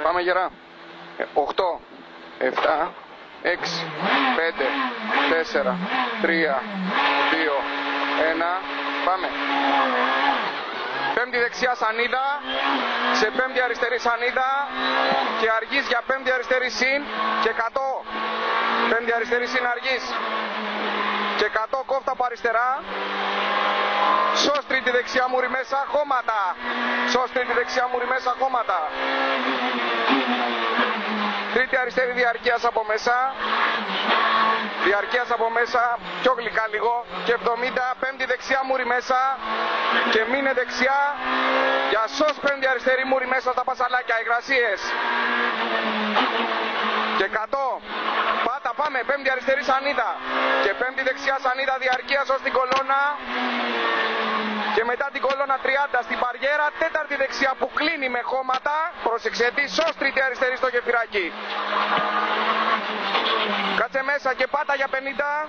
Πάμε γερά. 8, 7, 6, 5, 4, 3, 2, 1. Πάμε. Πέμπτη δεξιά σανίδα, σε πέμπτη αριστερή σανίδα και αργής για πέμπτη αριστερή συν και 100. Πέμπτη αριστερή συν αργής και 100 κόφτα από αριστερά. Σως τρίτη δεξιά μουρι μέσα, χώματα. Σως τρίτη δεξιά μουρι μέσα, χώματα. Τρίτη αριστερή διαρκείας από μέσα. Διαρκείας από μέσα, πιο γλυκά λίγο. Και 70, πέμπτη δεξιά μουρι μέσα. Και μείνε δεξιά για σως πέμπτη αριστερή μουρι μέσα στα πασαλάκια, υγρασίες. Και 100. Πάτα, πάμε, πέμπτη αριστερή σανίδα. Και πέμπτη δεξιά σανίδα διαρκείας ως την κολόνα. Και μετά την κολόνα 30 στην παριέρα, τέταρτη δεξιά που κλείνει με χώματα. Πρόσεξε τι, σως τρίτη αριστερή στο γεφυράκι. Κάτσε μέσα και πάτα για 50.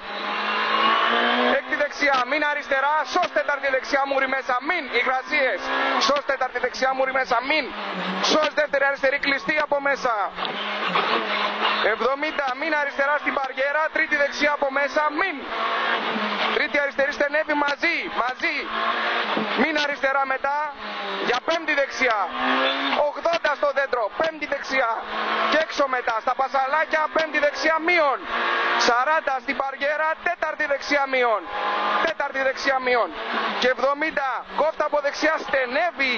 Έκτη δεξιά, μην αριστερά, σως τέταρτη δεξιά μουρι μέσα, μην υγρασίες. Σως τέταρτη δεξιά μουρι μέσα, μην. Σως δεύτερη αριστερή κλειστή από μέσα. 70, μην αριστερά στην παριέρα, τρίτη δεξιά από μέσα, μην. Τρίτη αριστερή στενεύει μαζί, μαζί. Μην αριστερά μετά, για πέμπτη δεξιά. 80 στο δέντρο, πέμπτη δεξιά. Και έξω μετά, στα πασαλάκια, πέμπτη δεξιά μείον. 40 στην παριέρα, τέταρτη δεξιά μείον. Τέταρτη δεξιά μείον. Και 70, κόφτα από δεξιά, στενεύει.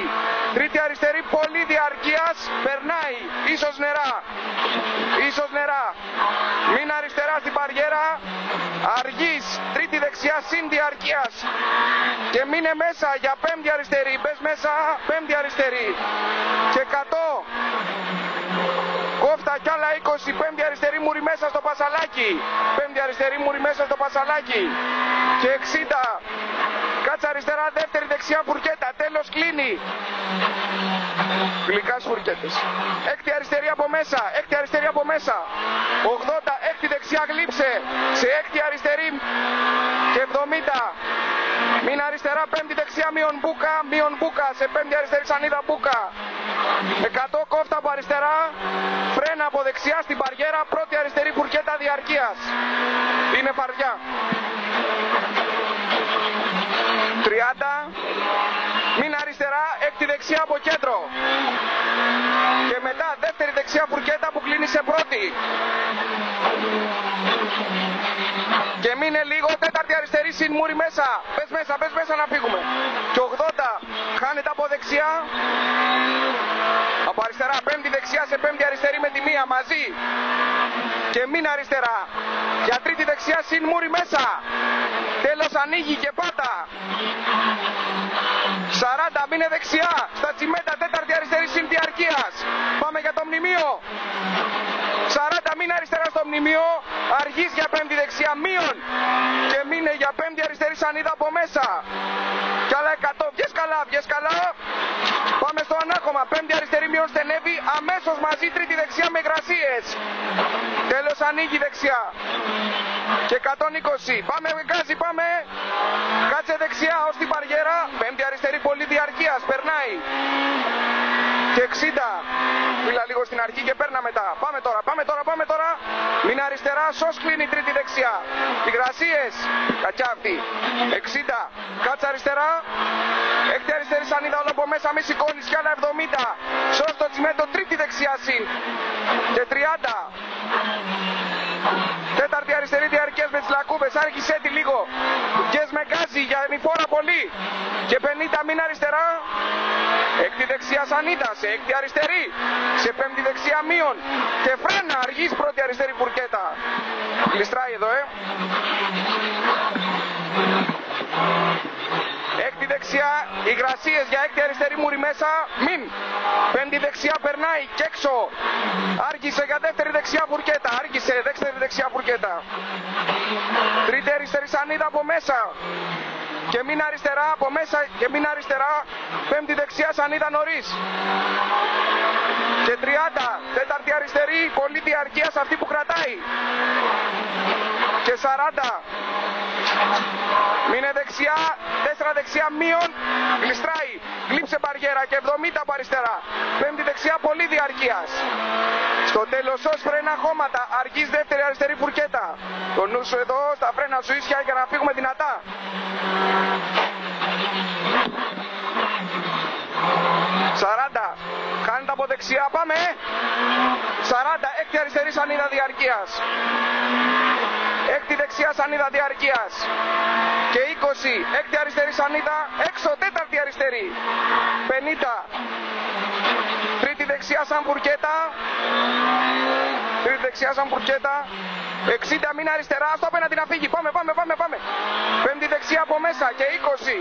Τρίτη αριστερή, πολύ διαρκείας, περνάει. Ίσως νερά. Ίσως νερά. Μην αριστερά στην παριέρα, αργής. Τρίτη δεξιά, συν διαρκείας. Και μείνε μέσα για πέμπτη αριστερή. Μπες μέσα, πέμπτη αριστερή. Και 100. Κόφτα κι άλλα 20, πέμπτη αριστερή μουρι μέσα στο πασαλάκι. Πέμπτη αριστερή μουρι μέσα στο πασαλάκι. Και 60. Κάτσε αριστερά, δεύτερη δεξιά φουρκέτα. Τέλος κλείνει. Γλυκά φουρκέτες. Έκτη αριστερή από μέσα. Έκτη αριστερή από μέσα. 80. Έκτη δεξιά γλύψε. Σε έκτη αριστερή. Και 70. Μην αριστερά, πέμπτη δεξιά μείον μπούκα. Μείον μπούκα. Σε πέμπτη αριστερή σανίδα μπούκα. 100 κόφτα από αριστερά. Φρένα από δεξιά στην παριέρα. Πρώτη αριστερή φουρκέτα διαρκείας. Είναι παριά. 30. Μην αριστερά, έκτη δεξιά από κέντρο. Και μετά δεύτερη δεξιά φουρκέτα που κλείνει σε πρώτη. Και μείνε λίγο, τέταρτη αριστερή συν μουρι μέσα. Πες μέσα να φύγουμε. Και 80, χάνεται από δεξιά. Από αριστερά, πέμπτη δεξιά σε πέμπτη αριστερή με τη μία μαζί. Και μην αριστερά. Για τρίτη δεξιά συν μουρι μέσα. Τέλος ανοίγει και πάτα. 40, μείνε δεξιά. Στα τσιμέντα, τέταρτη αριστερή συν διαρκείας. Πάμε για το μνημείο. 40, μείνε αριστερά στο μνημείο. Αργής για πέμπτη δεξιά μείον. Και μείνε για πέμπτη αριστερή σανίδα από μέσα. Κι άλλα 100, βγες καλά, βγες καλά. Πάμε στο ανάχωμα, πέμπτη αριστερή μείον στενεύει. Αμέσως μαζί τρίτη δεξιά με υγρασίες. Τέλος ανοίγει δεξιά. Και 120, πάμε με γκάζι, πάμε. Κάτσε δεξιά ως την παριέρα. Πέμπτη αριστερή πολύ διαρκείας, περνάει. Και 60. Μίλα λίγο στην αρχή και παίρνα μετά. Πάμε τώρα. Μην αριστερά, σως κλείνει τρίτη δεξιά. Υγρασίες. Κακιά αυτή. 60. Κάτσε αριστερά. Έκτη αριστερή σανίδα όλο από μέσα. Μη σηκώνεις κι άλλα 70. Σως το τσιμέντο τρίτη δεξιά συν. Και 30. Τέταρτη αριστερή διαρκείας με τις λακκούβες. Άρχισε τη λίγο. Βγες με γκάζι για νηφόρα πολύ. Και 50, μην αριστερά. Έκτη δεξιά σανίδα. Σε έκτη αριστερή. Σε πέμπτη δεξιά μείον. Και φρένα αργής πρώτη αριστερή φουρκέτα. Γλιστράει εδώ Έκτη δεξιά, υγρασίες για έκτη αριστερή μουρι μέσα, μην. Πέμπτη δεξιά περνάει και έξω. Άργησε για δεύτερη δεξιά φουρκέτα, δεύτερη δεξιά φουρκέτα. Τρίτη αριστερή σανίδα από μέσα. Και μην αριστερά, από μέσα και μην αριστερά. Πέμπτη δεξιά σανίδα νωρίς. Και 30, τέταρτη αριστερή, πολύ διαρκείας αυτή που κρατάει. Και 40. Μείνε δεξιά, 4 δεξιά μείον, γλιστράει. κλείψε μπαριέρα και 70 από αριστερά. Πέμπτη δεξιά πολύ διαρκείας. Στο τέλος ως φρένα χώματα. Αργής δεύτερη αριστερή φουρκέτα. Το νου σου εδώ στα φρένα σου ίσια για να φύγουμε δυνατά. 40. Κάνετε από δεξιά. Πάμε. 40. Έκτη αριστερή σανίδα διαρκείας. Έκτη δεξιά σανίδα διαρκείας. Και 20. Έκτη αριστερή σανίδα. Έξω τέταρτη αριστερή. 50. Τρίτη δεξιά σαν φουρκέτα. Τρίτη δεξιά σαν φουρκέτα. 60 μήνα αριστερά. Στο απέναντι να φύγει. Πάμε. Πέμπτη δεξιά από μέσα. Και 20.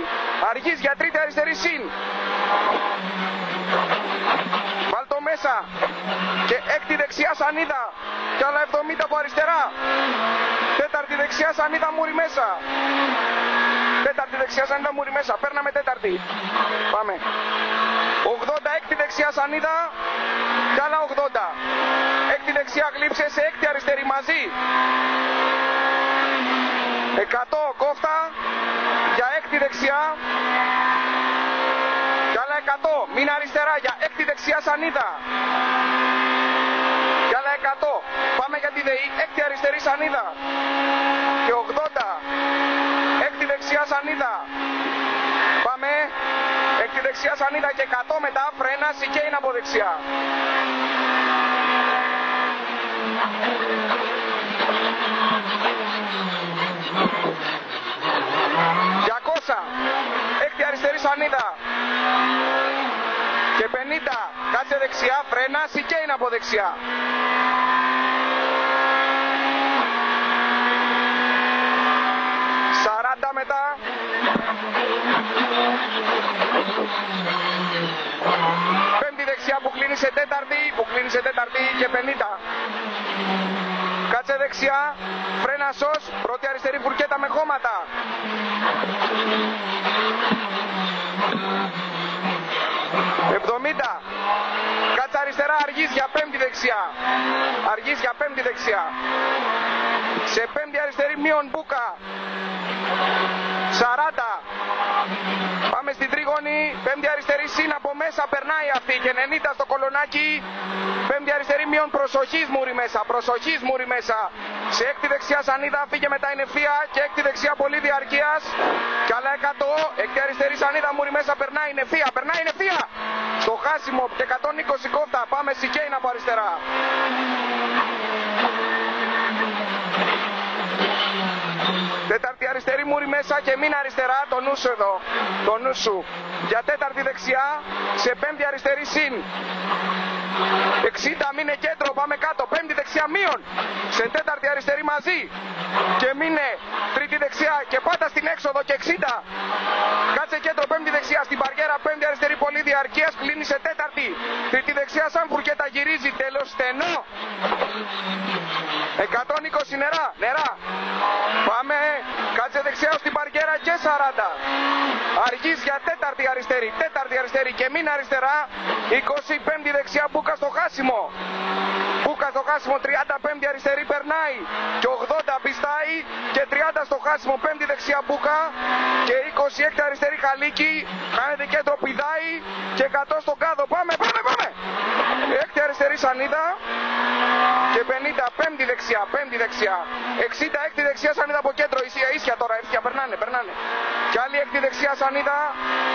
Αργής για τρίτη αριστερή συν. Βάλ το μέσα. Και έκτη δεξιά σανίδα. Και άλλα 70 από αριστερά. Τέταρτη δεξιά σανίδα μούρι μέσα. Τέταρτη δεξιά σανίδα μούρι μέσα. Παίρναμε τέταρτη. Πάμε. 80 έκτη δεξιά σανίδα. Και άλλα 80. Έκτη δεξιά γλύψε σε έκτη αριστερή μαζί. 100 κόφτα. Για έκτη δεξιά. Και άλλα 100. Μήνα αριστερά για έκτη δεξιά σανίδα. Και άλλα 100. Πάμε για τη ΔΕΗ. Έκτη αριστερή σανίδα. Και 80. Έκτη δεξιά σανίδα. Πάμε. Έκτη δεξιά σανίδα και 100 μετά. Φρένα και είναι από δεξιά. 200. Έκτη αριστερή σανίδα. Και 50. Κάτσε δεξιά. Φρένα και είναι από δεξιά. 40 μετά. Πέμπτη δεξιά που κλείνει σε τέταρτη, και 50. Κάτσε δεξιά, φρένα σως, πρώτη αριστερή φουρκέτα με χώματα. 70. Κάτσε αριστερά, αργής για πέμπτη δεξιά. Αργής για πέμπτη δεξιά. Σε πέμπτη αριστερή μείον μπούκα. 40. Πάμε στην τρίγωνη. Πέμπτη αριστερή συν από μέσα περνάει αυτή. Και 90 στο κολονάκι. Πέμπτη αριστερή μείον προσοχής μούρι μέσα. Προσοχής μούρι μέσα. Σε έκτη δεξιά σανίδα φύγε μετά είναι ευθεία. Και έκτη δεξιά πολύ διαρκείας. Και άλλα 100. Έκτη αριστερή σανίδα μούρι μέσα περνάει είναι ευθεία. Περνάει είναι ευθεία. Στο χάσιμο και 120 κόφτα. Πάμε σικέιν από αριστερά. Τέταρτη αριστερή μούρι μέσα και μην αριστερά. Το νου σου εδώ. Το νου σου. Για τέταρτη δεξιά. Σε πέμπτη αριστερή συν. 60 μείνε κέντρο. Πάμε κάτω. Πέμπτη δεξιά μείον. Σε τέταρτη αριστερή μαζί. Και μείνε τρίτη δεξιά. Και πάτα στην έξοδο και 60. Κάτσε κέντρο. Πέμπτη δεξιά στην μπαριέρα. Πέμπτη αριστερή πολύ διαρκείας. Κλείνει σε τέταρτη. Τρίτη δεξιά σαν φουρκέτα γυρίζει. Τέλος στενό. 120 νερά. Πάμε. Κάτσε δεξιά στην μπαριέρα και 40. Αργής για τέταρτη αριστερή και μην αριστερά. 25 δεξιά μπούκα στο χάσιμο. Μπούκα στο χάσιμο, 35 αριστερή περνάει. Και 80 πιστάει και 30 στο χάσιμο. Πέμπτη δεξιά μπούκα και 26 αριστερή χαλίκι. Κάνετε κέντρο, πηδάει και 100 στον κάδο. Πάμε. Έκτη αριστερή σανίδα και 50 πέμπτη δεξιά. 60 έκτη δεξιά σανίδα από κέντρο. Ίσια τώρα, περνάνε. Και άλλη έκτη δεξιά σανίδα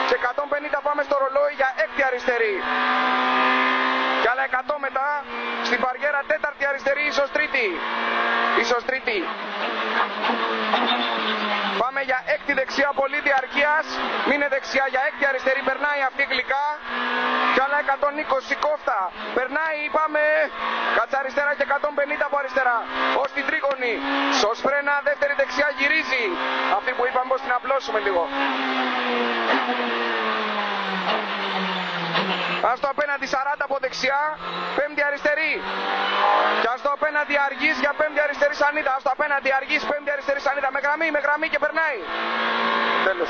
και 150 πάμε στο ρολόι για έκτη αριστερή. Και άλλα 100 μετά στην μπαριέρα τέταρτη αριστερή, ίσως τρίτη. Πάμε για έκτη δεξιά πολύ διαρκείας. Μείνε δεξιά για έκτη αριστερή. Περνάει αυτή γλυκά. Και άλλα 120 κόφτα. Περνάει, πάμε. Κάτσε αριστερά και 150 από αριστερά. Ως την τρίγωνη. Σως φρένα, δεύτερη δεξιά γυρίζει. Αυτή που είπαμε πως την απλώσουμε λίγο. Αν στο απέναντι 40 από δεξιά, πέμπτη αριστερή. Και αν στο απέναντι αργής για πέμπτη αριστερή σανίδα. Αν στο απέναντι αργής πέμπτη αριστερή σανίδα. Με γραμμή και περνάει. Τέλος.